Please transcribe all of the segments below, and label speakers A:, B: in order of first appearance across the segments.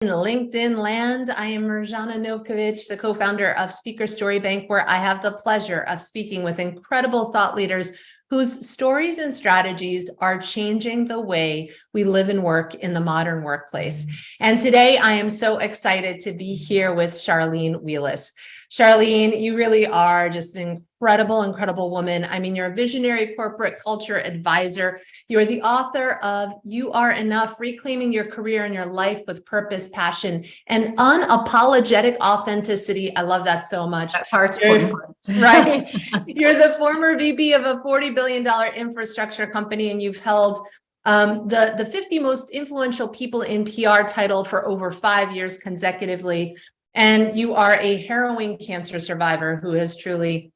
A: In LinkedIn land, I am Mirjana Novkovic, the co-founder of Speaker Story Bank, where I have the pleasure of speaking with incredible thought leaders whose stories and strategies are changing the way we live and work in the modern workplace. And today I am so excited to be here with Charlene Wheelis. Charlene, you really are just an incredible woman. I mean, you're a visionary corporate culture advisor. You're the author of You Are Enough, Reclaiming Your Career and Your Life with Purpose, Passion, and Unapologetic Authenticity. I love that so much.
B: That part's important.
A: Right. You're the former VP of a $40 billion infrastructure company, and you've held the 50 most influential people in PR title for over 5 years consecutively. And you are a harrowing cancer survivor who has truly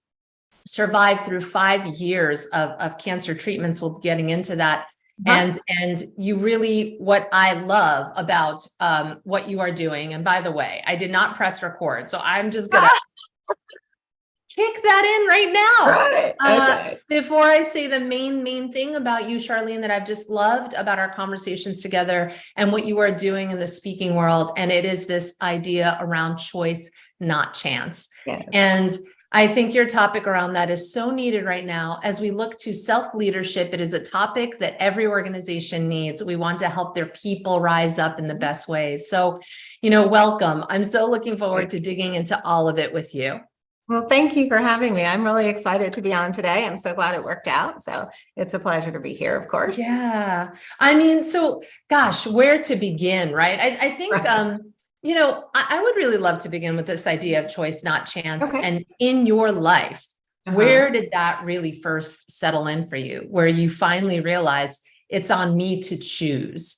A: survived through 5 years of cancer treatments. We'll be getting into that. And you really, what I love about what you are doing, and by the way, I did not press record, so I'm just gonna kick that in right now.
B: Right. Okay.
A: Before I say the main thing about you, Charlene, that I've just loved about our conversations together and what you are doing in the speaking world. And it is this idea around choice, not chance.
B: Yes.
A: And I think your topic around that is so needed right now. As we look to self-leadership, it is a topic that every organization needs. We want to help their people rise up in the best ways. So, welcome. I'm so looking forward to digging into all of it with you.
B: Well, thank you for having me. I'm really excited to be on today. I'm so glad it worked out. So it's a pleasure to be here, of course.
A: Yeah. I mean, so gosh, where to begin, right? I think, right. I would really love to begin with this idea of choice, not chance. Okay. And in your life, where did that really first settle in for you, where you finally realized it's on me to choose?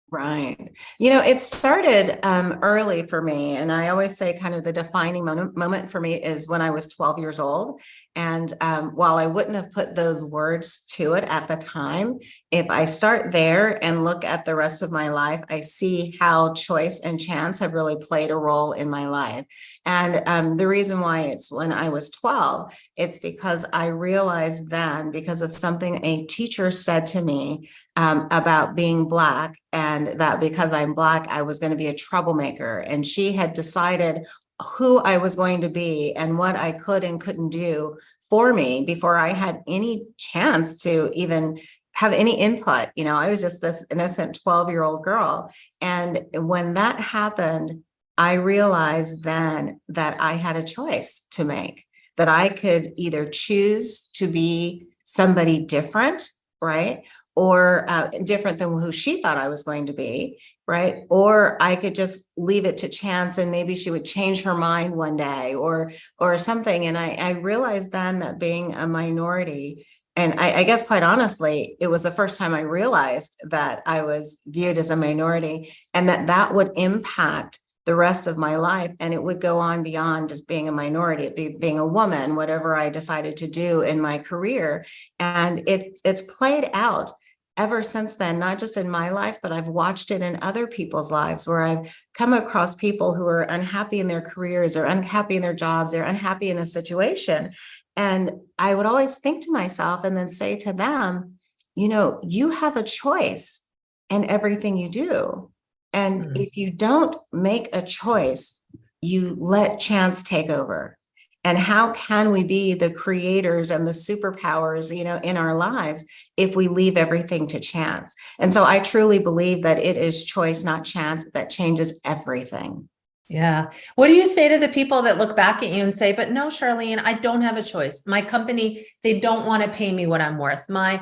B: Right. It started early for me. And I always say kind of the defining moment for me is when I was 12 years old. And while I wouldn't have put those words to it at the time, if I start there and look at the rest of my life, I see how choice and chance have really played a role in my life. And the reason why it's when I was 12, it's because I realized then, because of something a teacher said to me about being Black, and that because I'm Black, I was going to be a troublemaker. And she had decided who I was going to be and what I could and couldn't do for me before I had any chance to even have any input. I was just this innocent 12-year-old girl. And when that happened, I realized then that I had a choice to make, that I could either choose to be somebody different, right? Or different than who she thought I was going to be, right? Or I could just leave it to chance and maybe she would change her mind one day or something. And I realized then that being a minority, and I guess quite honestly, it was the first time I realized that I was viewed as a minority and that would impact the rest of my life. And it would go on beyond just being a minority, being a woman, whatever I decided to do in my career. And it's played out ever since then, not just in my life, but I've watched it in other people's lives where I've come across people who are unhappy in their careers or unhappy in their jobs, they're unhappy in a situation. And I would always think to myself and then say to them, you have a choice in everything you do. And if you don't make a choice, you let chance take over. And how can we be the creators and the superpowers, in our lives if we leave everything to chance? And so I truly believe that it is choice, not chance, that changes everything.
A: Yeah. What do you say to the people that look back at you and say, but no, Charlene, I don't have a choice. My company, they don't want to pay me what I'm worth. My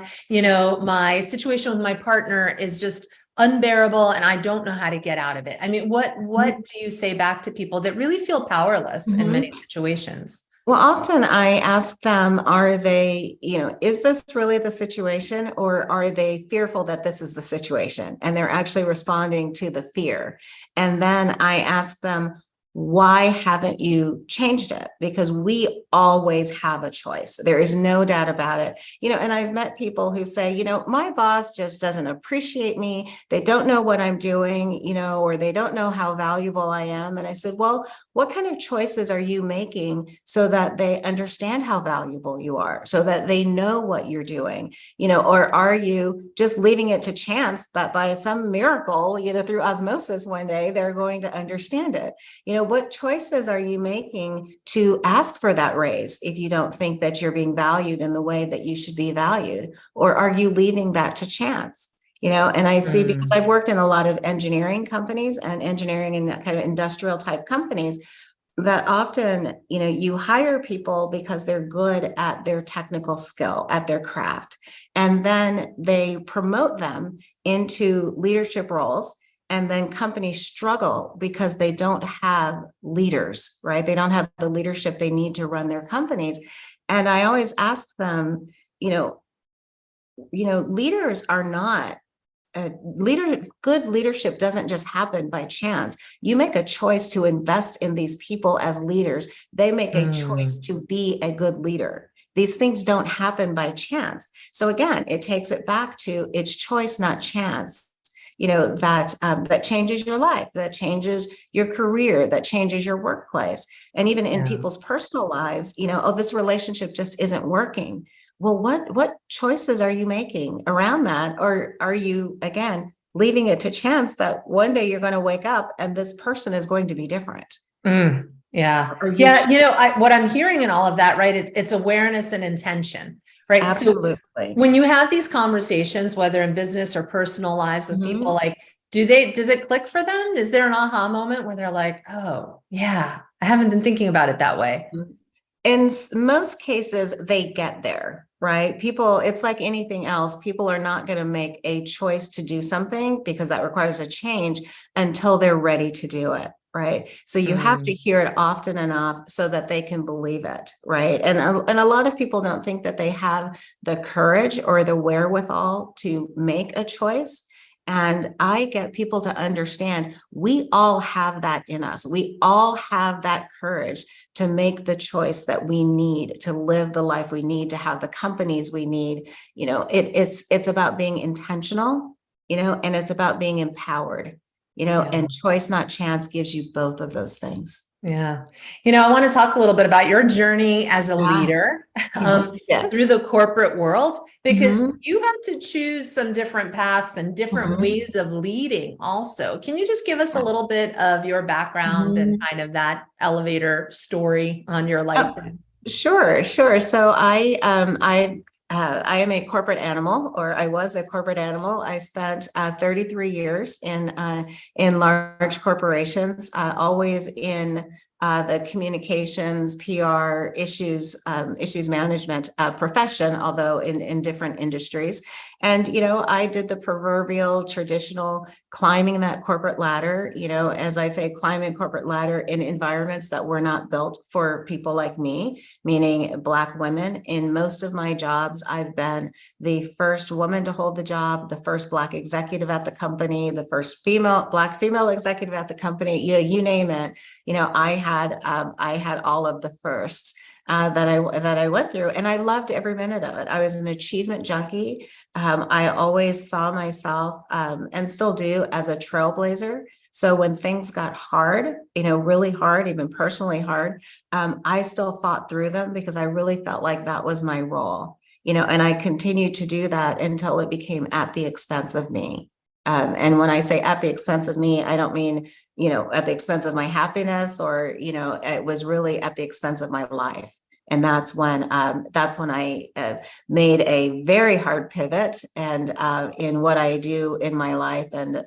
A: situation with my partner is just unbearable and I don't know how to get out of it. I mean, what do you say back to people that really feel powerless in many situations?
B: Well, often I ask them, are they, is this really the situation, or are they fearful that this is the situation? And they're actually responding to the fear. And then I ask them, why haven't you changed it? Because we always have a choice. There is no doubt about it. And I've met people who say, my boss just doesn't appreciate me. They don't know what I'm doing, or they don't know how valuable I am. And I said, well, what kind of choices are you making so that they understand how valuable you are, so that they know what you're doing, or are you just leaving it to chance that by some miracle, through osmosis one day, they're going to understand it? What choices are you making to ask for that raise if you don't think that you're being valued in the way that you should be valued? Or are you leaving that to chance? And I see, because I've worked in a lot of engineering companies and engineering and kind of industrial type companies, that often, you hire people because they're good at their technical skill, at their craft, and then they promote them into leadership roles. And then companies struggle because they don't have leaders, right? They don't have the leadership they need to run their companies. And I always ask them, leaders are not good leadership doesn't just happen by chance. You make a choice to invest in these people as leaders. They make a choice to be a good leader. These things don't happen by chance. So again, it takes it back to it's choice, not chance. That changes your life, that changes your career, that changes your workplace. And even in people's personal lives, this relationship just isn't working. Well, what choices are you making around that? Or are you, again, leaving it to chance that one day you're going to wake up and this person is going to be different?
A: Yeah. What I'm hearing in all of that, right? It's awareness and intention, right?
B: Absolutely.
A: So when you have these conversations, whether in business or personal lives with people, like, does it click for them? Is there an aha moment where they're like, oh yeah, I haven't been thinking about it that way?
B: In most cases, they get there, right? People, it's like anything else. People are not going to make a choice to do something because that requires a change until they're ready to do it. Right. So you have to hear it often enough so that they can believe it. Right. And a lot of people don't think that they have the courage or the wherewithal to make a choice. And I get people to understand we all have that in us. We all have that courage to make the choice that we need to live the life we need, to have the companies we need. It's about being intentional, and it's about being empowered. And choice, not chance, gives you both of those things.
A: Yeah. I want to talk a little bit about your journey as a leader
B: Yes.
A: through the corporate world, because you had to choose some different paths and different ways of leading also. Can you just give us a little bit of your background and kind of that elevator story on your life?
B: Sure. So I am a corporate animal, or I was a corporate animal. I spent 33 years in large corporations, always in the communications, PR, issues management profession, although in different industries. And, I did the proverbial traditional climbing that corporate ladder, as I say, climbing corporate ladder in environments that were not built for people like me, meaning Black women. In most of my jobs, I've been the first woman to hold the job, the first Black executive at the company, the first Black female executive at the company, you name it. I had all of the firsts that I went through, and I loved every minute of it. I was an achievement junkie. I always saw myself, and still do, as a trailblazer. So when things got hard, really hard, even personally hard, I still fought through them because I really felt like that was my role. And I continued to do that until it became at the expense of me. And when I say at the expense of me, I don't mean, at the expense of my happiness, or, it was really at the expense of my life. And that's when I made a very hard pivot and in what I do in my life. And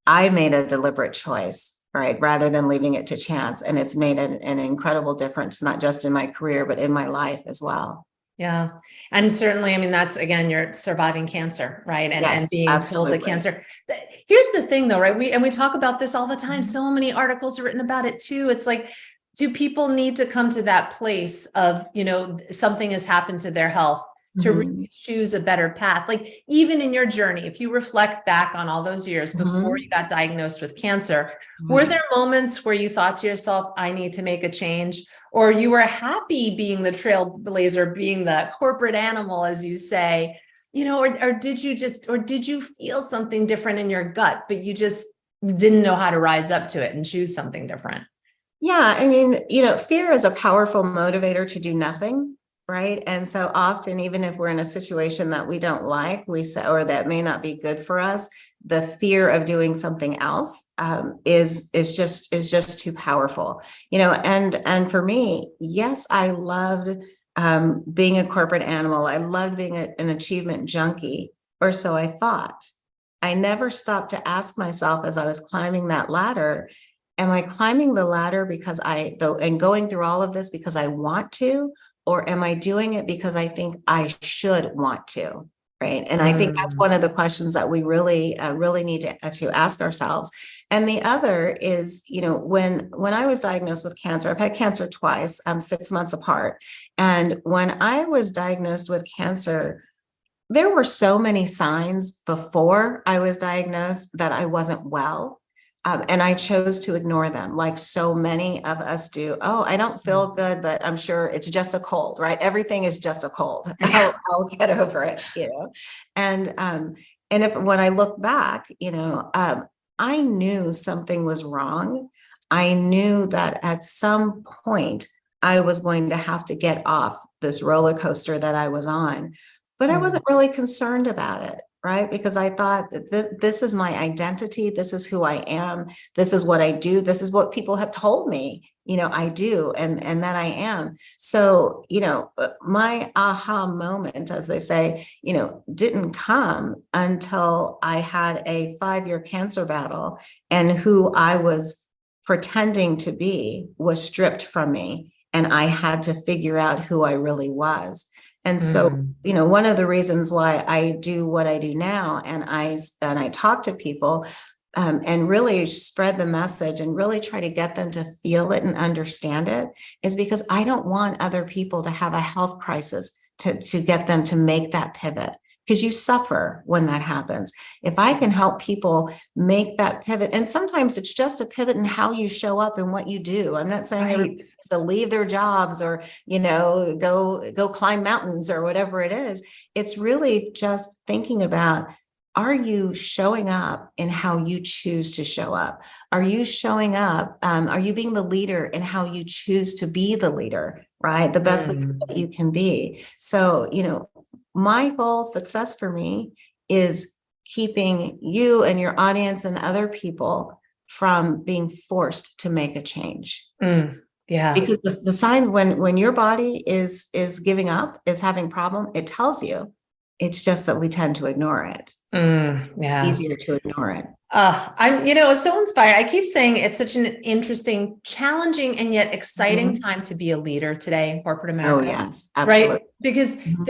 B: I made a deliberate choice, right, rather than leaving it to chance. And it's made an incredible difference, not just in my career, but in my life as well.
A: Yeah. And certainly, that's, again, you're surviving cancer, right? And,
B: Yes,
A: and being
B: absolutely.
A: told that cancer. Here's the thing though, right? We talk about this all the time. So many articles are written about it too. It's like, do people need to come to that place of, something has happened to their health to
B: Mhm.
A: really choose a better path. Like even in your journey, if you reflect back on all those years before
B: Mhm.
A: you got diagnosed with cancer, were
B: Right.
A: there moments where you thought to yourself, I need to make a change? Or you were happy being the trailblazer, being the corporate animal, as you say, or did you feel something different in your gut, but you just didn't know how to rise up to it and choose something different?
B: Yeah, I mean, fear is a powerful motivator to do nothing, right? And so often, even if we're in a situation that we don't like, we say, or that may not be good for us, the fear of doing something else is just too powerful, And for me, yes, I loved being a corporate animal. I loved being an achievement junkie, or so I thought. I never stopped to ask myself as I was climbing that ladder, am I climbing the ladder because and going through all of this because I want to, or am I doing it because I think I should want to? Right. And I think that's
A: Mm.
B: one of the questions that we really need to ask ourselves. And the other is, when I was diagnosed with cancer, I've had cancer twice, 6 months apart. And when I was diagnosed with cancer, there were so many signs before I was diagnosed that I wasn't well. And I chose to ignore them, like so many of us do. Oh, I don't feel good, but I'm sure it's just a cold, right? Everything is just a cold. I'll get over it. And if when I look back, I knew something was wrong. I knew that at some point I was going to have to get off this roller coaster that I was on. But I
A: Mm.
B: wasn't really concerned about it, right? Because I thought that this is my identity. This is who I am. This is what I do. This is what people have told me, I do and that I am. So, my aha moment, as they say, didn't come until I had a 5-year cancer battle, and who I was pretending to be was stripped from me. And I had to figure out who I really was. And so,
A: Mm.
B: one of the reasons why I do what I do now, and I talk to people, and really spread the message and really try to get them to feel it and understand it, is because I don't want other people to have a health crisis to get them to make that pivot, because you suffer when that happens. If I can help people make that pivot, and sometimes it's just a pivot in how you show up and what you do. I'm not saying everybody
A: Right.
B: needs to leave their jobs or, go climb mountains or whatever it is. It's really just thinking about, are you showing up in how you choose to show up? Are you showing up? Are you being the leader in how you choose to be the leader, right? The best leader
A: Mm.
B: that you can be. So, my goal, success for me, is keeping you and your audience and other people from being forced to make a change.
A: Mm. Yeah.
B: Because the sign when your body is giving up, is having problem, it tells you. It's just that we tend to ignore it.
A: Yeah.
B: Easier to ignore it.
A: I'm so inspired. I keep saying it's such an interesting, challenging, and yet exciting
B: Mhm.
A: time to be a leader today in corporate
B: Oh,
A: America,
B: yes,
A: right?
B: absolutely.
A: Because
B: Mhm.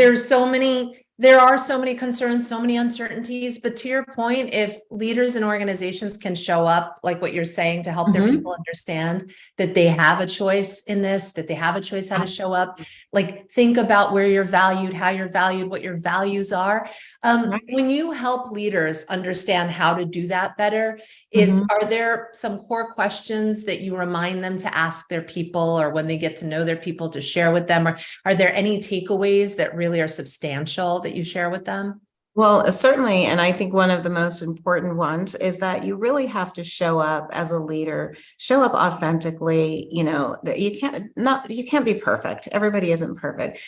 A: there are so many concerns, so many uncertainties. But to your point, if leaders and organizations can show up, like what you're saying, to help their
B: Mhm.
A: people understand that they have a choice in this, that they have a choice how to show up,
B: Absolutely.
A: like think about where you're valued, how you're valued, what your values are.
B: Right.
A: When you help leaders understand how to do that better,
B: Mhm.
A: are there some core questions that you remind them to ask their people, or when they get to know their people, to share with them? Or are there any takeaways that really are substantial that you share with them?
B: Well, certainly, and I think one of the most important ones is that you really have to show up as a leader, show up authentically. You can't be perfect. Everybody isn't perfect.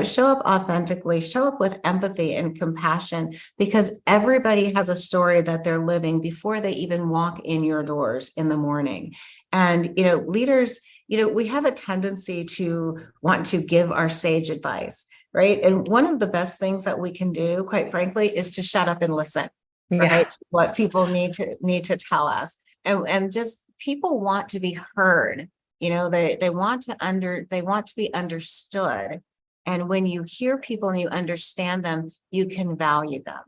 B: Show up authentically, show up with empathy and compassion, because everybody has a story that they're living before they even walk in your doors in the morning. And, leaders, we have a tendency to want to give our sage advice. Right. And one of the best things that we can do, quite frankly, is to shut up and listen,
A: Yeah.
B: right? What people need to tell us. And just, people want to be heard. They want to be understood. And when you hear people and you understand them, you can value them,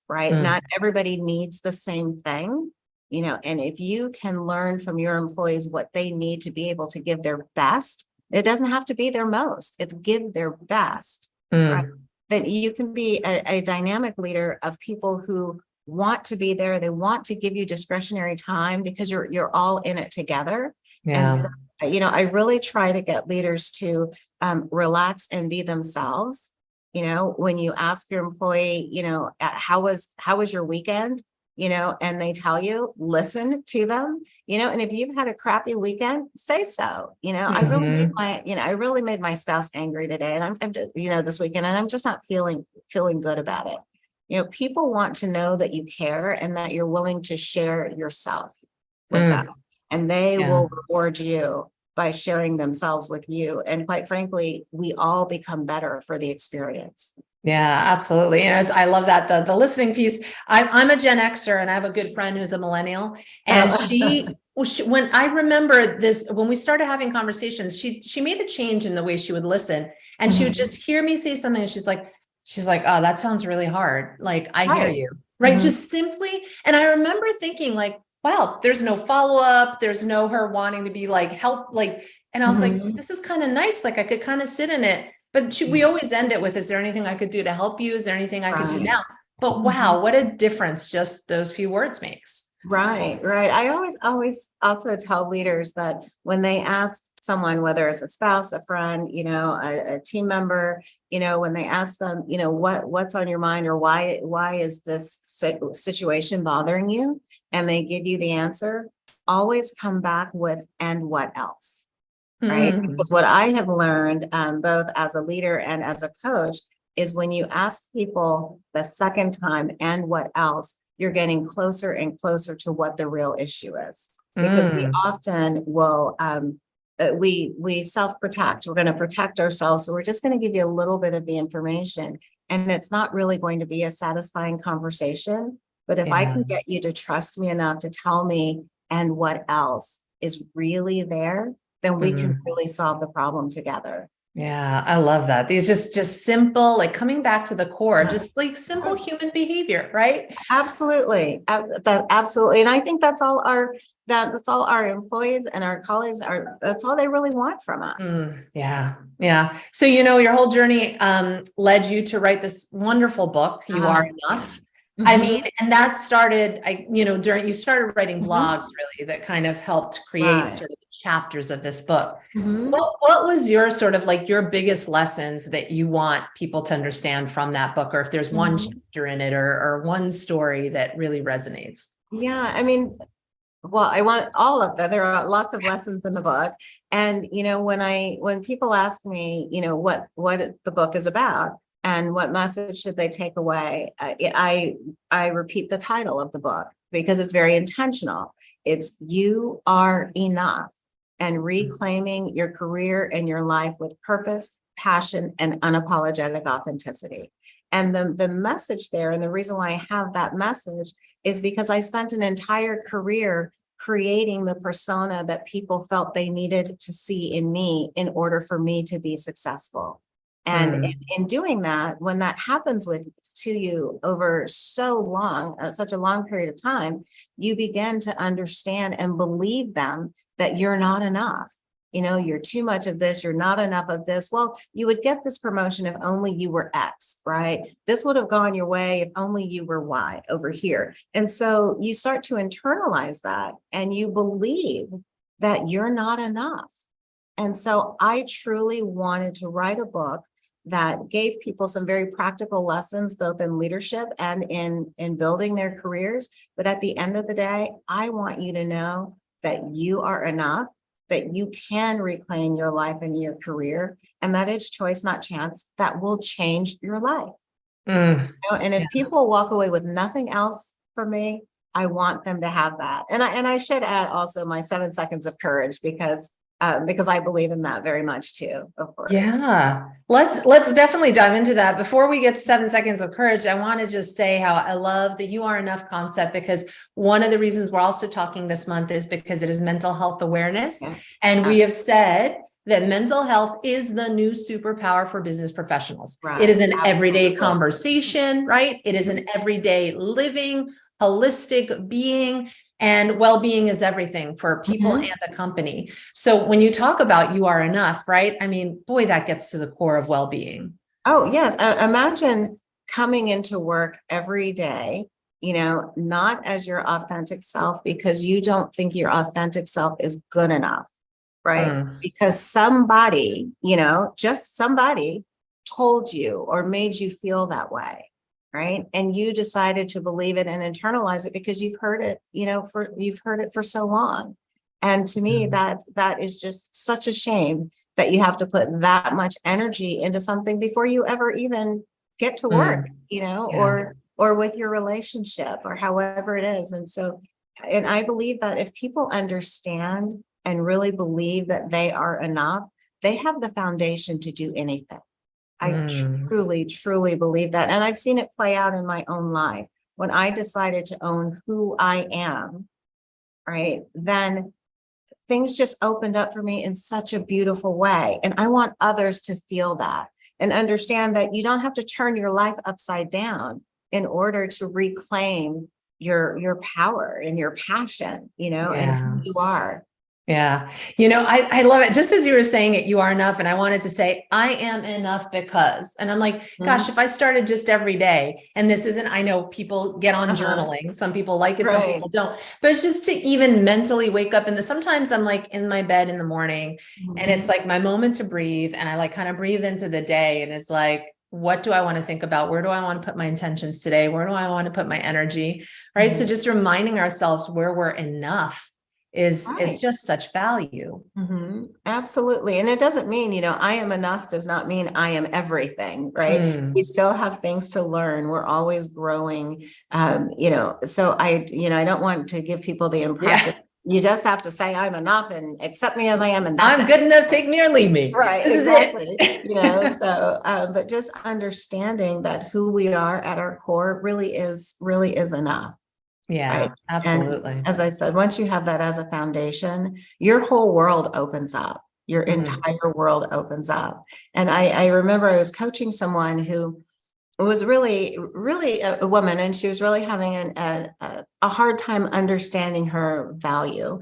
B: right?
A: Mm.
B: Not everybody needs the same thing. And if you can learn from your employees what they need to be able to give their best, it doesn't have to be their most, it's give their best. Right.
A: Mm.
B: then you can be a dynamic leader of people who want to be there. They want to give you discretionary time because you're all in it together. And
A: Yeah.
B: so, I really try to get leaders to relax and be themselves. When you ask your employee, how was your weekend? And they tell you, listen to them, and if you've had a crappy weekend, say so. I really made my spouse angry today, and I'm just, this weekend, and I'm just not feeling good about it. People want to know that you care and that you're willing to share yourself with them, and they
A: Yeah.
B: will reward you by sharing themselves with you. And quite frankly, we all become better for the experience.
A: Yeah, absolutely. I love that the listening piece. I'm a Gen Xer, and I have a good friend who's a millennial, and when I remember this, when we started having conversations, she made a change in the way she would listen, and she would just hear me say something, and she's like, oh, that sounds really hard. Like, I hear
B: Right.
A: you, right? Just simply. And I remember thinking, like, wow, there's no follow-up. There's no her wanting to be like, help, like, and I was like, this is kind of nice. Like, I could kind of sit in it. But we always end it with, is there anything I could do to help you? Is there anything I could do now? But wow, what a difference just those few words makes.
B: Right. I always also tell leaders that when they ask someone, whether it's a spouse, a friend, a team member, when they ask them, what's on your mind, or why is this situation bothering you? And they give you the answer, always come back with, and what else? Right. Because what I have learned, both as a leader and as a coach, is when you ask people the second time, and what else, you're getting closer and closer to what the real issue is. Because we often will, we self-protect. We're going to protect ourselves. So we're just going to give you a little bit of the information. And it's not really going to be a satisfying conversation. But if I can get you to trust me enough to tell me, and what else is really there, then we can really solve the problem together.
A: Yeah, I love that. These just simple, like coming back to the core, just like simple human behavior, right?
B: Absolutely. Absolutely. And I think that's all our employees and our colleagues that's all they really want from us.
A: Yeah. So, your whole journey led you to write this wonderful book, You Are Enough. I mean, and that started, during you started writing blogs really that kind of helped create sort of the chapters of this book. What was your sort of like your biggest lessons that you want people to understand from that book? Or if there's one chapter in it or one story that really resonates?
B: Yeah, I mean, well, I want all of them. There are lots of lessons in the book. And, when people ask me, what the book is about, and what message should they take away, I repeat the title of the book because it's very intentional. It's You Are Enough, and reclaiming your career and your life with purpose, passion, and unapologetic authenticity. And the message there, and the reason why I have that message, is because I spent an entire career creating the persona that people felt they needed to see in me in order for me to be successful. And in doing that, when that happens to you over such a long period of time, you begin to understand and believe them that you're not enough. You're too much of this, you're not enough of this. Well, you would get this promotion if only you were X, right? This would have gone your way if only you were Y over here. And so you start to internalize that, and you believe that you're not enough. And so I truly wanted to write a book that gave people some very practical lessons, both in leadership and in building their careers. But at the end of the day, I want you to know that you are enough, that you can reclaim your life and your career, and that it's choice, not chance, that will change your life. And if people walk away with nothing else from me, I want them to have that. And I should add also my 7 seconds of courage, because I believe in that very much too, of course.
A: Yeah, let's definitely dive into that. Before we get to 7 seconds of courage, I want to just say how I love the You Are Enough concept, because one of the reasons we're also talking this month is because it is mental health awareness.
B: Yes,
A: and we have said that mental health is the new superpower for business professionals.
B: Right.
A: It is an
B: Absolutely.
A: everyday conversation, right? It is an everyday living, holistic being. And well-being is everything for people and a company. So when you talk about You Are Enough, right? I mean, boy, that gets to the core of well-being.
B: Oh, yes. Imagine coming into work every day, not as your authentic self because you don't think your authentic self is good enough, right?
A: Mm,
B: Because somebody, just somebody told you or made you feel that way, right? And you decided to believe it and internalize it because you've heard it, you've heard it for so long. And to me,
A: mm,
B: that is just such a shame that you have to put that much energy into something before you ever even get to work,
A: mm. Yeah.
B: or with your relationship or however it is. And so, and I believe that if people understand and really believe that they are enough, they have the foundation to do anything. I
A: Mm,
B: truly, truly believe that. And I've seen it play out in my own life. When I decided to own who I am, right, then things just opened up for me in such a beautiful way. And I want others to feel that and understand that you don't have to turn your life upside down in order to reclaim your power and your passion, and who
A: yeah.
B: you are.
A: Yeah. I love it. Just as you were saying it, you are enough. And I wanted to say, I am enough because, and I'm like, gosh,
B: Mhm.
A: if I started just every day, and this isn't, I know people get on
B: Uh-huh.
A: journaling. Some people like it, some
B: Right.
A: people don't, but it's just to even mentally wake up. And sometimes I'm like in my bed in the morning and it's
B: Mhm.
A: like my moment to breathe. And I like kind of breathe into the day. And it's like, what do I want to think about? Where do I want to put my intentions today? Where do I want to put my energy? Right. So
B: Mhm.
A: just reminding ourselves where we're enough is
B: Right.
A: just such value.
B: Absolutely. And it doesn't mean, I am enough does not mean I am everything, right? We
A: Mm.
B: still have things to learn. We're always growing. So I don't want to give people the
A: Yeah.
B: impression you just have to say I'm enough and accept me as I am, and that's
A: I'm
B: it.
A: good enough. Take me or leave me.
B: Right,
A: This is
B: exactly.
A: it.
B: But just understanding that who we are at our core really is enough. Right.
A: Yeah,
B: And
A: absolutely.
B: as I said, once you have that as a foundation, your whole world opens up. Your
A: Mm,
B: entire world opens up. And I remember I was coaching someone who was really, really a woman, and she was really having a hard time understanding her value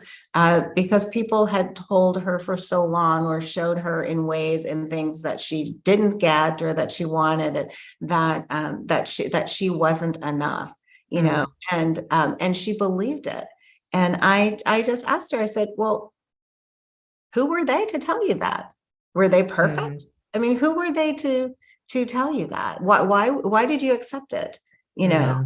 B: because people had told her for so long or showed her in ways and things that she didn't get or that she wanted that she wasn't enough, you know,
A: mm,
B: and she believed it. And I just asked her, I said, well, who were they to tell you that? Were they perfect?
A: mm.
B: I mean, who were they to tell you that? Why did you accept it? You know,
A: Yeah,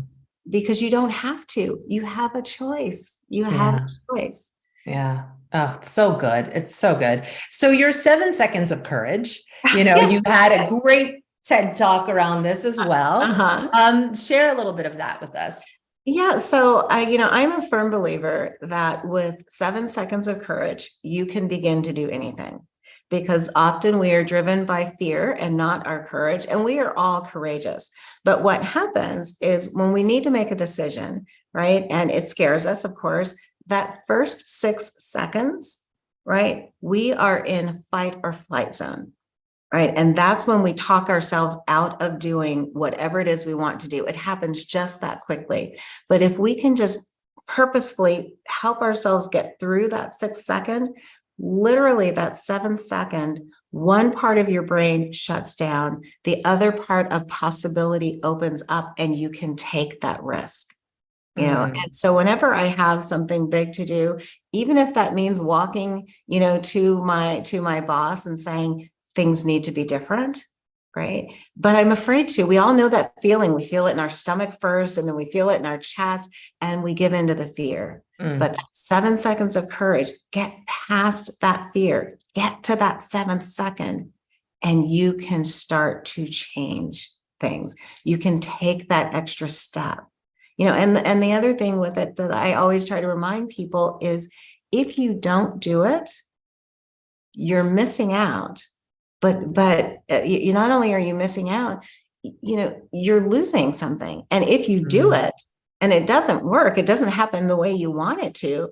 B: because you don't have to. You have a choice. You have
A: yeah,
B: a choice.
A: yeah. Oh, it's so good. It's so good. So your 7 seconds of courage, you
B: Yes.
A: had a great TED talk around this as well.
B: Uh-huh.
A: Share a little bit of that with us.
B: Yeah, so I'm a firm believer that with 7 seconds of courage, you can begin to do anything because often we are driven by fear and not our courage, and we are all courageous. But what happens is when we need to make a decision, right? And it scares us, of course, that first 6 seconds, right? We are in fight or flight zone. Right. And that's when we talk ourselves out of doing whatever it is we want to do. It happens just that quickly. But if we can just purposefully help ourselves get through that 6 second, literally that 7 second, one part of your brain shuts down, the other part of possibility opens up, and you can take that risk.
A: Mm,
B: And so whenever I have something big to do, even if that means walking, to my boss and saying things need to be different, right? But I'm afraid to. We all know that feeling. We feel it in our stomach first, and then we feel it in our chest, and we give into the fear. But
A: mm,
B: that 7 seconds of courage, get past that fear, get to that 7th second, and you can start to change things. You can take that extra step. And the other thing with it that I always try to remind people is if you don't do it, you're missing out. But you not only are you missing out, you're losing something. And if you do
A: mm.
B: it and it doesn't work, it doesn't happen the way you want it to,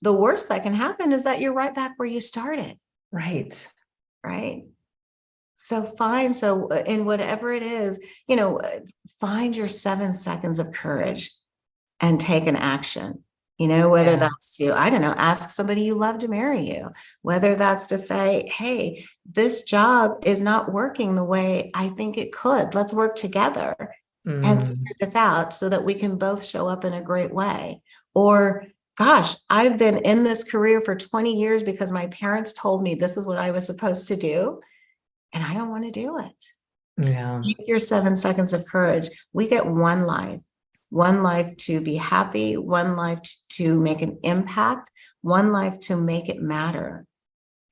B: the worst that can happen is that you're right back where you started,
A: Right.
B: right? So in whatever it is, find your 7 seconds of courage and take an action. whether
A: Yeah.
B: that's to, I don't know, ask somebody you love to marry you, whether that's to say, hey, this job is not working the way I think it could. Let's work together and
A: Mm.
B: figure this out so that we can both show up in a great way. Or, gosh, I've been in this career for 20 years because my parents told me this is what I was supposed to do, and I don't want to do it.
A: Yeah.
B: Take your 7 seconds of courage. We get one life to be happy, one life to make an impact, one life to make it matter.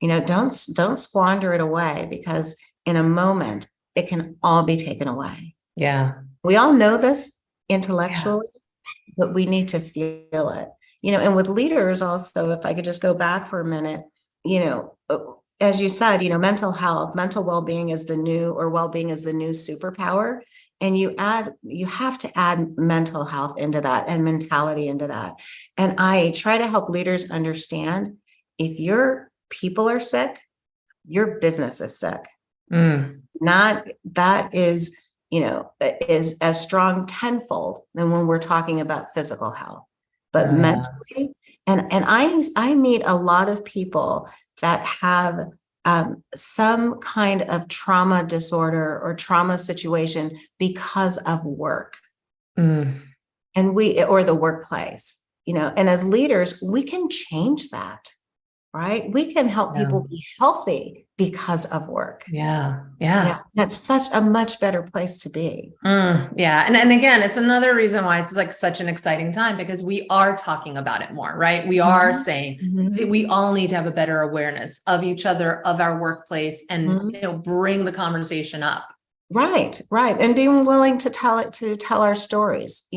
B: Don't squander it away, because in a moment it can all be taken away.
A: Yeah.
B: We all know this
A: Yeah.
B: intellectually, but we need to feel it. And with leaders also, if I could just go back for a minute, as you said, mental health, mental well-being is the new, or well-being is the new superpower. And you have to add mental health into that and mentality into that. And I try to help leaders understand, if your people are sick, your business is sick.
A: Mm.
B: Not that is as strong tenfold than when we're talking about physical health, but
A: Oh, yeah.
B: mentally. And I meet a lot of people that have some kind of trauma disorder or trauma situation because of work,
A: Mm.
B: or the workplace, and as leaders, we can change that, right? We can help
A: Yeah.
B: people be healthy because of work.
A: Yeah. Yeah.
B: That's such a much better place to be.
A: Yeah. And again, it's another reason why it's like such an exciting time, because we are talking about it more, right? We are saying that we all need to have a better awareness of each other, of our workplace, and, bring the conversation up.
B: Right. And being willing to tell our stories,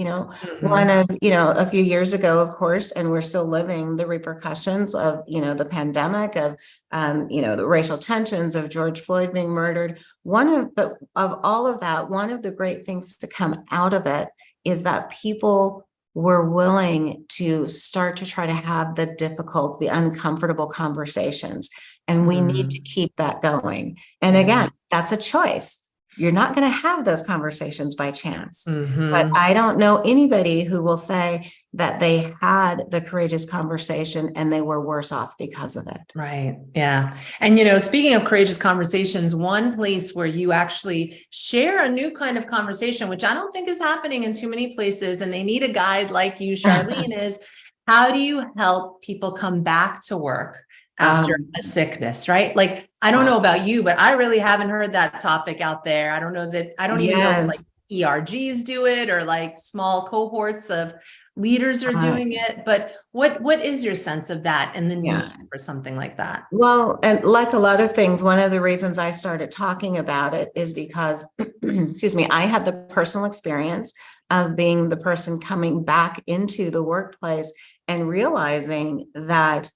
B: one of, a few years ago, of course, and we're still living the repercussions of, the pandemic, of, the racial tensions, of George Floyd being murdered. But of all of that, one of the great things to come out of it is that people were willing to start to try to have the uncomfortable conversations. And we need to keep that going. And again, that's a choice. You're not going to have those conversations by chance. But I don't know anybody who will say that they had the courageous conversation and they were worse off because of it.
A: Right. Yeah. And, speaking of courageous conversations, one place where you actually share a new kind of conversation, which I don't think is happening in too many places, and they need a guide like you, Charlene, is how do you help people come back to work after a sickness, right? Like, I don't know about you, but I really haven't heard that topic out there. I don't even know if like ERGs do it, or like small cohorts of leaders are doing it. But what is your sense of that and the need for something like that?
B: Well, and like a lot of things, one of the reasons I started talking about it is because, excuse me, I had the personal experience of being the person coming back into the workplace and realizing that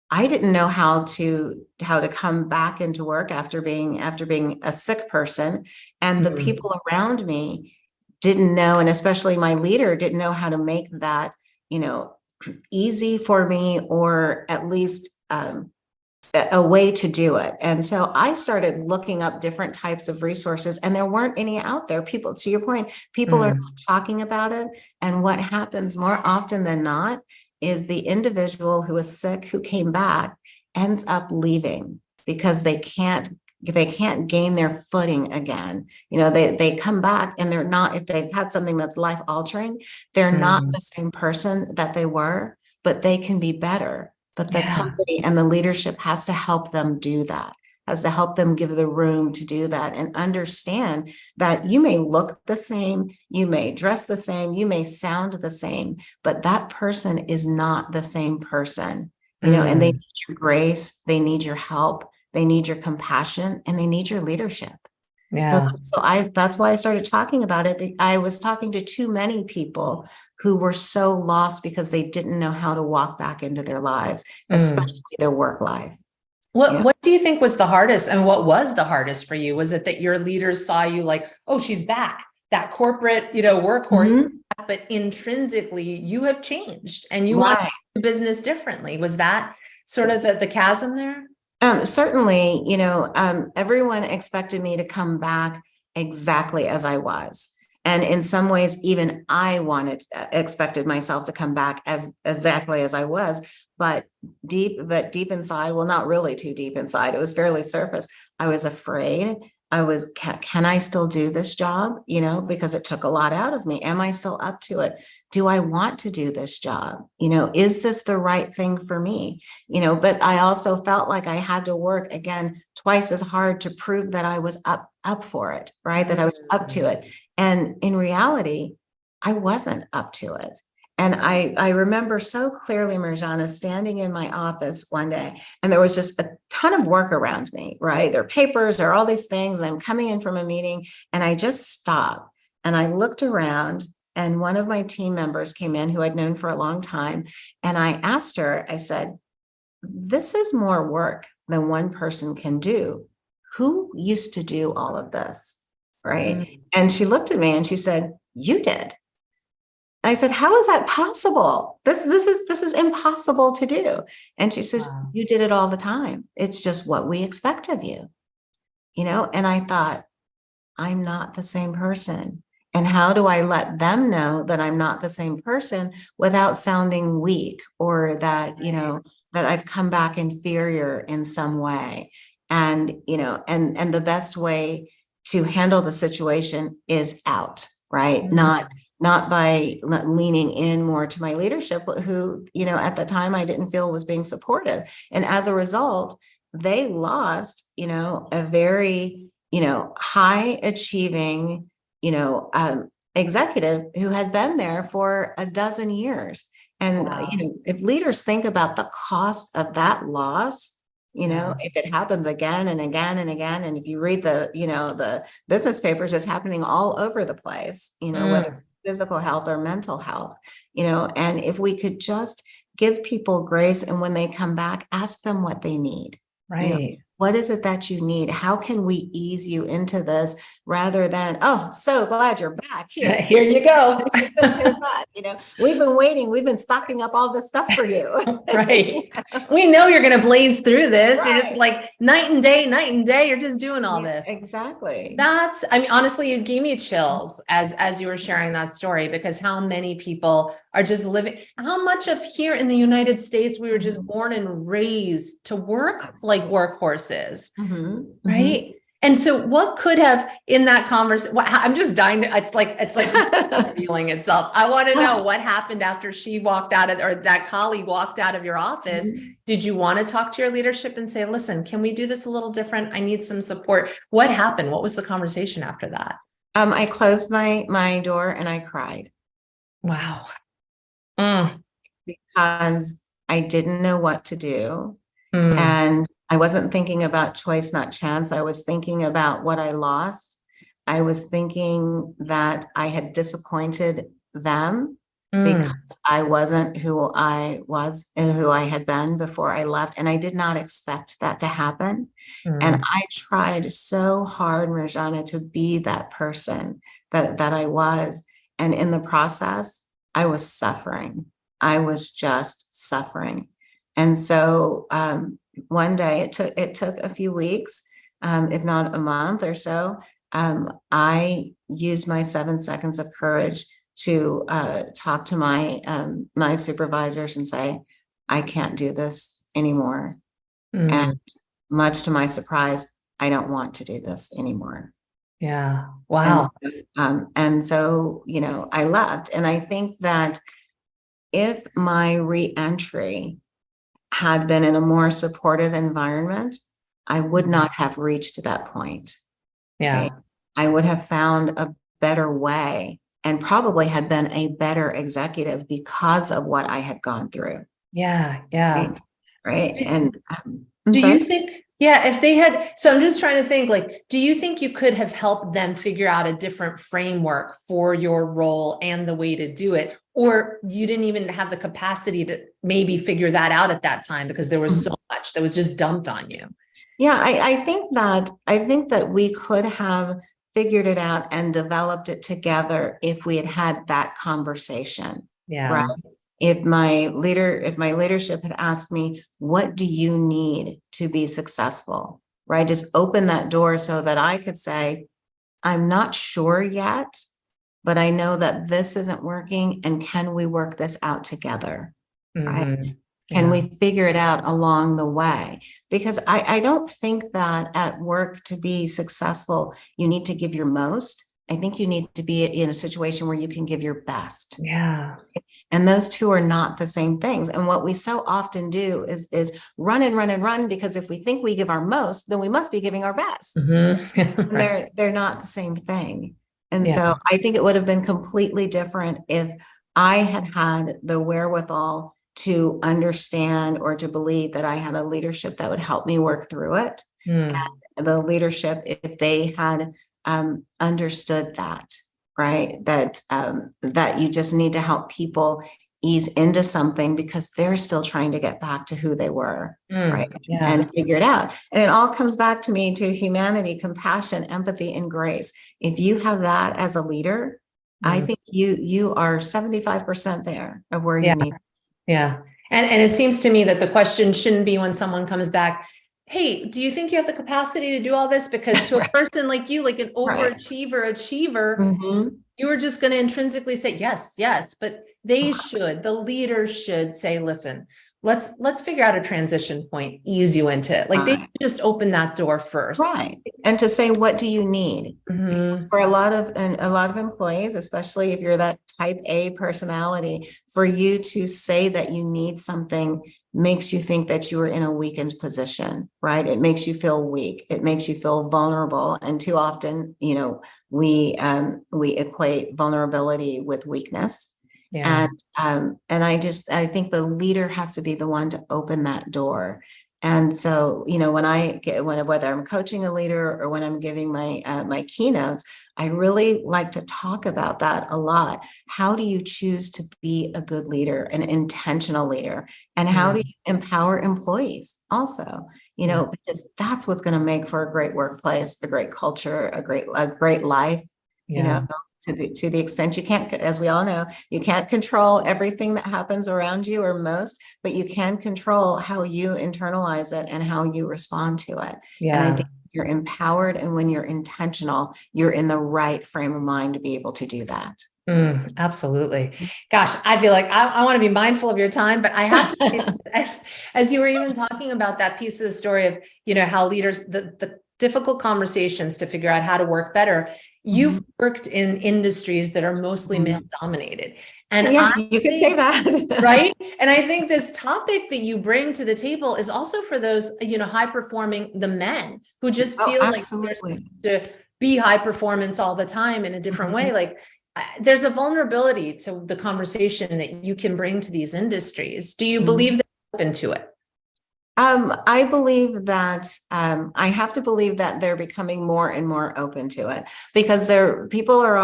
B: I didn't know how to come back into work after being a sick person, and the people around me didn't know, and especially my leader didn't know how to make that, easy for me, or at least a way to do it. And so I started looking up different types of resources, and there weren't any out there. People, to your point, people are not talking about it. And what happens more often than not is the individual who is sick, who came back, ends up leaving because they can't gain their footing again. They come back and they're not, if they've had something that's life altering, they're not the same person that they were, but they can be better. But the company and the leadership has to help them do that, has to help them give the room to do that, and understand that you may look the same, you may dress the same, you may sound the same, but that person is not the same person, and they need your grace, they need your help, they need your compassion, and they need your leadership.
A: Yeah.
B: So that's why I started talking about it. I was talking to too many people who were so lost because they didn't know how to walk back into their lives, especially their work life.
A: What do you think was the hardest, and what was the hardest for you? Was it that your leaders saw you like, oh, she's back, that corporate, workhorse, but intrinsically you have changed and you want to do business differently? Was that sort of the chasm there?
B: Certainly, everyone expected me to come back exactly as I was. And in some ways, even I expected myself to come back as exactly as I was, but deep inside, well, not really too deep inside. It was fairly surface. I was afraid. Can I still do this job? Because it took a lot out of me. Am I still up to it? Do I want to do this job? Is this the right thing for me? But I also felt like I had to work again twice as hard to prove that I was up for it, right? That I was up to it. And in reality, I wasn't up to it. And I remember so clearly, Mirjana, standing in my office one day, and there was just a ton of work around me, right? There are papers, there are all these things. And I'm coming in from a meeting, and I just stopped and I looked around, and one of my team members came in who I'd known for a long time. And I asked her, I said, this is more work than one person can do. Who used to do all of this? Right. And she looked at me and she said, you did. I said, how is that possible? This is impossible to do. And she says, wow, you did it all the time. It's just what we expect of you. And I thought, I'm not the same person. And how do I let them know that I'm not the same person without sounding weak, or that, that I've come back inferior in some way? And, and the best way to handle the situation is out, right? Mm-hmm. Not by leaning in more to my leadership, who, at the time I didn't feel was being supportive. And as a result, they lost, a very, high achieving, executive who had been there for a dozen years. And, wow, if leaders think about the cost of that loss, if it happens again and again and again, and if you read the business papers, it's happening all over the place, whether it's physical health or mental health, and if we could just give people grace, and when they come back, ask them what they need. Right. What is it that you need? How can we ease you into this, rather than, oh, so glad you're back.
A: Here you go.
B: We've been waiting. We've been stocking up all this stuff for you.
A: Right. We know you're going to blaze through this. Right. You're just like night and day. You're just doing all this.
B: Exactly.
A: Honestly, it gave me chills as you were sharing that story, because how many people are just living, how much of here in the United States, we were just born and raised to work like workhorses. Right. And so what could have in that conversation, I'm just dying to, it's like revealing itself. I want to know what happened after she walked out of, or that colleague walked out of your office. Did you want to talk to your leadership and say, listen, can we do this a little different? I need some support. What happened? What was the conversation after that?
B: I closed my door and I cried.
A: Wow.
B: Because I didn't know what to do. And I wasn't thinking about choice, not chance. I was thinking about what I lost. I was thinking that I had disappointed them because I wasn't who I was and who I had been before I left. And I did not expect that to happen. And I tried so hard, Mirjana, to be that person that I was. And in the process, I was suffering. I was just suffering. And so one day, it took a few weeks, if not a month or so, I used my 7 seconds of courage to talk to my supervisors and say, I can't do this anymore. And much to my surprise, I don't want to do this anymore.
A: Yeah. Wow.
B: And so, I left. And I think that if my reentry had been in a more supportive environment, I would not have reached that point.
A: Yeah.
B: Right? I would have found a better way, and probably had been a better executive because of what I had gone through.
A: Yeah. Yeah.
B: Right. And
A: do you think, if they had, so I'm just trying to think, like, do you think you could have helped them figure out a different framework for your role and the way to do it? Or you didn't even have the capacity to maybe figure that out at that time because there was so much that was just dumped on you?
B: Yeah, I think that we could have figured it out and developed it together if we had that conversation.
A: Yeah.
B: Right. If my leadership had asked me, what do you need to be successful? Right. Just open that door so that I could say, I'm not sure yet, but I know that this isn't working. And can we work this out together? Right?
A: Mhm.
B: Can
A: Yeah.
B: we figure it out along the way? Because I don't think that at work, to be successful, you need to give your most. I think you need to be in a situation where you can give your best.
A: Yeah.
B: And those two are not the same things. And what we so often do is run and run and run, because if we think we give our most, then we must be giving our best.
A: Mhm.
B: And
A: Right.
B: they're not the same thing. And
A: Yeah.
B: so I think it would have been completely different if I had had the wherewithal to understand or to believe that I had a leadership that would help me work through it.
A: Mm.
B: And the leadership, if they had understood that, right, that you just need to help people ease into something because they're still trying to get back to who they were, right,
A: Yeah.
B: and figure it out. And it all comes back to me to humanity, compassion, empathy, and grace. If you have that as a leader, I
A: Mm.
B: think you are 75% there of where
A: Yeah.
B: you need.
A: Yeah. And it seems to me that the question shouldn't be when someone comes back, hey, do you think you have the capacity to do all this? Because to a
B: Right.
A: person like you, like an
B: Right.
A: achiever,
B: Mhm.
A: you were just going to intrinsically say, yes, yes, but the leaders should say, listen, let's figure out a transition point, ease you into it. Like they
B: Right.
A: just open that door first.
B: Right. And to say, what do you need? Because
A: Mhm.
B: for a lot of employees, especially if you're that type A personality, for you to say that you need something makes you think that you are in a weakened position, right? It makes you feel weak. It makes you feel vulnerable. And too often, we equate vulnerability with weakness.
A: Yeah.
B: And I think the leader has to be the one to open that door. And so, whether I'm coaching a leader or when I'm giving my keynotes, I really like to talk about that a lot. How do you choose to be a good leader, an intentional leader? And how do
A: Mm.
B: you empower employees also?
A: Yeah.
B: Because that's what's going to make for a great workplace, a great culture, a great life, you know,
A: Yeah.
B: to the extent you can't, as we all know, you can't control everything that happens around you, or most, but you can control how you internalize it and how you respond to it. And I
A: Yeah.
B: think you're empowered, and when you're intentional, you're in the right frame of mind to be able to do that.
A: Absolutely. Gosh, I feel like I want to be mindful of your time, but I have to, as you were even talking about that piece of the story of, how leaders, the difficult conversations to figure out how to work better. You've
B: Mhm.
A: worked in industries that are mostly male
B: Mhm.
A: dominated. And
B: Yeah,
A: I
B: you could say
A: think,
B: that.
A: right? And I think this topic that you bring to the table is also for those, high performing, the men who just
B: Oh,
A: feel like there's
B: absolutely.
A: to be high performance all the time in a different way.
B: Mhm.
A: Like there's a vulnerability to the conversation that you can bring to these industries. Do you believe
B: Mhm.
A: that you're open to it?
B: I believe that I have to believe that they're becoming more and more open to it, because people are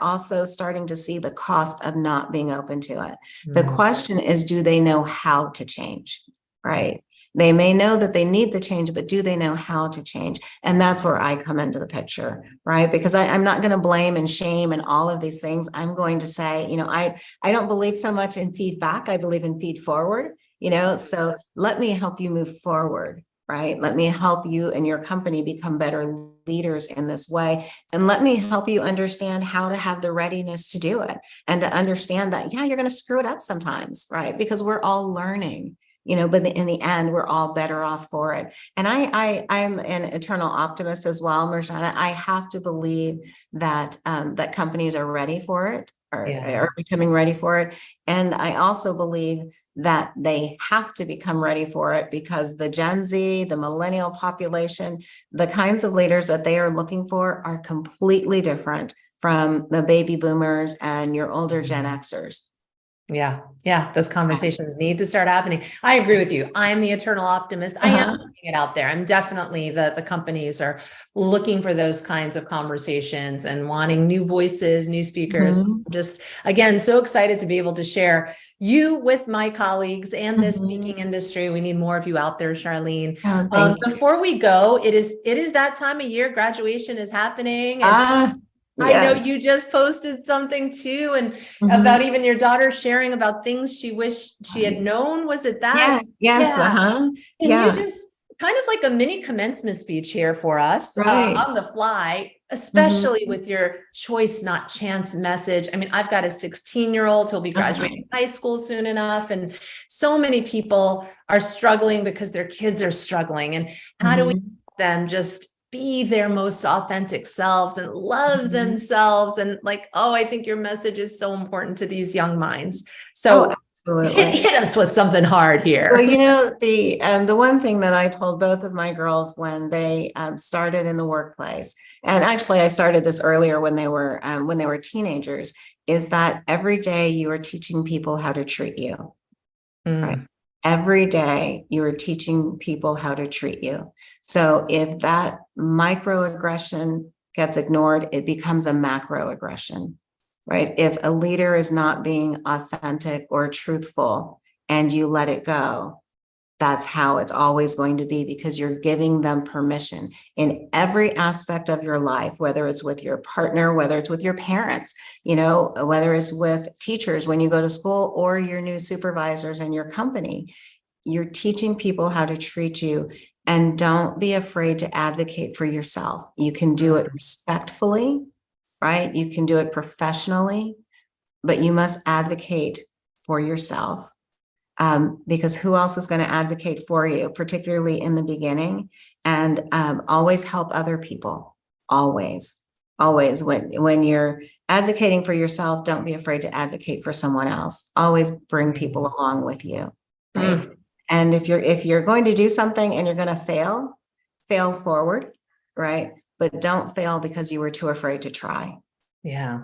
B: also starting to see the cost of not being open to it. The
A: Mm.
B: question is, do they know how to change? Right? They may know that they need the change, but do they know how to change? And that's where I come into the picture, right? Because I'm not going to blame and shame and all of these things. I'm going to say, I don't believe so much in feedback. I believe in feed forward. So let me help you move forward, right? Let me help you and your company become better leaders in this way. And let me help you understand how to have the readiness to do it, and to understand that, yeah, you're going to screw it up sometimes, right? Because we're all learning, but in the end, we're all better off for it. And I'm an eternal optimist as well, Marjana. I have to believe that that companies are ready for it, or
A: Yeah.
B: are becoming ready for it. And I also believe that they have to become ready for it, because the Gen Z, the millennial population, the kinds of leaders that they are looking for are completely different from the baby boomers and your older Gen Xers.
A: Yeah. Yeah. Those conversations need to start happening. I agree with you. I'm the eternal optimist. I am
B: Uh-huh.
A: putting it out there. I'm definitely the companies are looking for those kinds of conversations and wanting new voices, new speakers.
B: Mhm.
A: Just again, so excited to be able to share you with my colleagues and this
B: Mhm.
A: speaking industry. We need more of you out there, Charlene.
B: Oh, thank you.
A: Before we go, it is that time of year. Graduation is happening, and
B: Ah,
A: I know
B: yes.
A: you just posted something too, and
B: Mhm.
A: about even your daughter sharing about things she wished she had
B: Right.
A: known. Was it that?
B: Yes, yes,
A: Yeah.
B: uh-huh.
A: Can you
B: Yeah.
A: just kind of like a mini commencement speech here for us
B: Right.
A: on the fly, especially with your choice, not chance message. I mean, I've got a 16-year-old who'll be graduating high school soon enough. And so many people are struggling because their kids are struggling. And how do we help them just be their most authentic selves and love themselves? And like, oh, I think your message is so important to these young minds. So
B: absolutely.
A: hit us with something hard here.
B: Well, you know, the one thing that I told both of my girls when they started in the workplace, and actually I started this earlier when they were teenagers, is that every day you are teaching people how to treat you, right? Every day you are teaching people how to treat you. So if that microaggression gets ignored, it becomes a macroaggression, right? If a leader is not being authentic or truthful and you let it go, that's how it's always going to be, because you're giving them permission in every aspect of your life, whether it's with your partner, whether it's with your parents, you know, whether it's with teachers when you go to school, or your new supervisors in your company. You're teaching people how to treat you, and don't be afraid to advocate for yourself. You can do it respectfully, right? You can do it professionally, but you must advocate for yourself. Because who else is going to advocate for you, particularly in the beginning? And always help other people. Always when you're advocating for yourself, don't be afraid to advocate for someone else. Always bring people along with you, right? And if you're going to do something and you're going to fail forward, right? But don't fail because you were too afraid to try.
A: Yeah.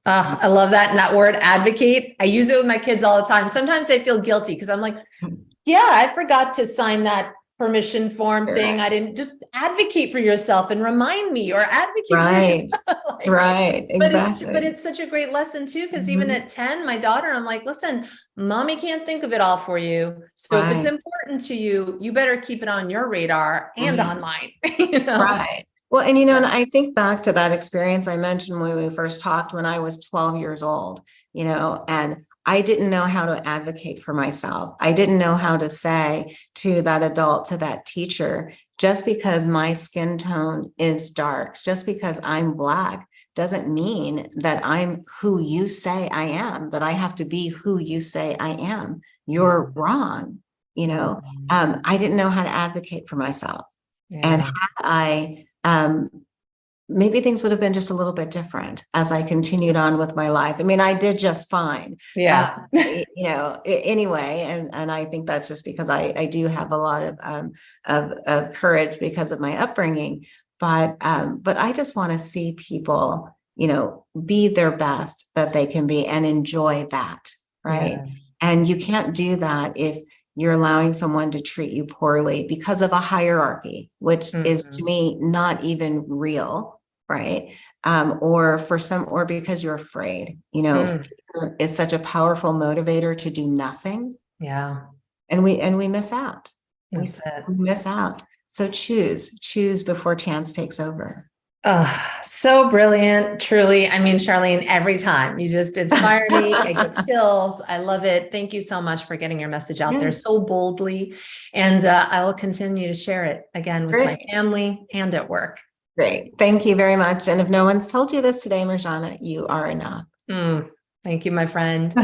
A: I love that. And that word advocate, I use it with my kids all the time. Sometimes they feel guilty because I'm like, yeah, I forgot to sign that permission form thing. I didn't. Just advocate for yourself and remind me, or advocate for yourself.
B: Right. Exactly.
A: But it's such a great lesson too, because even at 10, my daughter, I'm like, listen, mommy can't think of it all for you. So if it's important to you, you better keep it on your radar and on mine. You know?
B: Right. Well, and you know, and I think back to that experience I mentioned when we first talked, when I was 12 years old, you know, and I didn't know how to advocate for myself. I didn't know how to say to that adult, to that teacher, just because my skin tone is dark, just because I'm Black, doesn't mean that I'm who you say I am, that I have to be who you say I am. You're wrong. You know, I didn't know how to advocate for myself. And had I, maybe things would have been just a little bit different as I continued on with my life. I mean, I did just fine. You know, anyway, and I think that's just because I do have a lot of courage because of my upbringing. But I just want to see people, you know, be their best that they can be and enjoy that, right? And you can't do that if you're allowing someone to treat you poorly because of a hierarchy, which is to me not even real, right? Or because you're afraid. You know, fear is such a powerful motivator to do nothing. And we miss out. We miss out. So choose before chance takes over.
A: Oh, so brilliant. Truly. I mean, Charlene, every time you just inspire me, I get chills. I love it. Thank you so much for getting your message out there so boldly. And I will continue to share it again with my family and at work.
B: Great. Thank you very much. And if no one's told you this today, Mirjana, you are enough.
A: Thank you, my friend.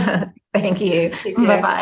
B: Thank you. Bye-bye.